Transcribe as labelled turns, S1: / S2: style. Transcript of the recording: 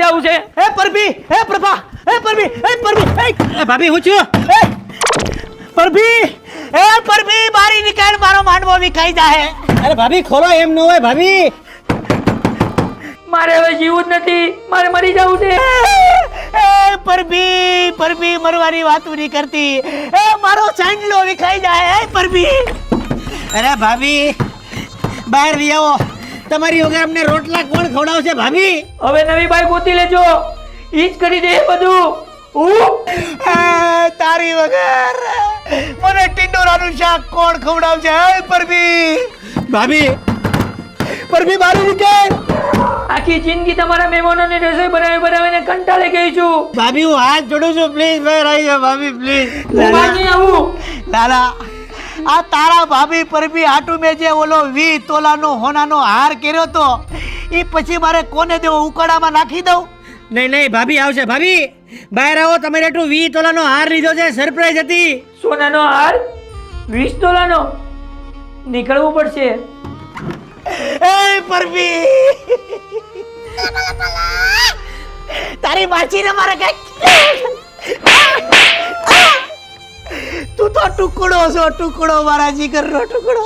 S1: જાવું છે.
S2: એ પરભી, એ પ્રભા, એ પરભી, એ પરભી,
S1: એ ભાભી હું છું.
S2: એ પરભી, એ પરભી બારી નીકળ, મારો માંડવો વિખાઈ જાહે.
S1: અરે ભાભી ખોલો, એમ ન હોય ભાભી.
S3: મારે હવે જીવવું જ નથી, મારે મરી જવું છે.
S2: એ પરભી, પરભી મરવાની વાત નહીં કરતી. એ મારો ચાંદલો વિખાઈ જાય. એ પરભી,
S1: અરે ભાભી બહાર લઈ આવો. તમારી વગર અમને રોટલા કોણ ખવડાવશે ભાભી?
S3: હવે નવી બાઈ ગોતી લેજો, ઈ જ કરી દે બધું.
S2: તારી વગર મને ટિંડોરાનું શાક કોણ ખવડાવશે? એ પરભી,
S1: ભાભી
S2: પરભી બારી નીકળ.
S3: આખી જિંદગી તમારા મહેમાનોને રસોઈ બનાવીને કંટાળી ગઈ છું.
S1: ભાભી હું હાથ જોડું છું, પ્લીઝ બહાર આવી જાઓ ભાભી, પ્લીઝ.
S3: હું બહાર નહીં આવું.
S2: લાલા, આ તારા ભાભી પરભી હાટુ મેં જે ઓલો 20 તોલાનો હોનાનો હાર કર્યો તો, એ પછી મારે કોને દેવો? ઉકળામાં નાખી દઉં?
S1: નહીં નહીં ભાભી આવશે. ભાભી બહાર આવો, તમારે એટલું 20 તોલાનો હાર લીધો છે, સરપ્રાઈઝ હતી.
S3: સોનાનો હાર 20 તોલાનો નીકળવું પડશે.
S2: એ પરભી, તારી માછીને મારે કઈ, તું તો ટુકડો છો, ટુકડો, મારા જીગરનો ટુકડો.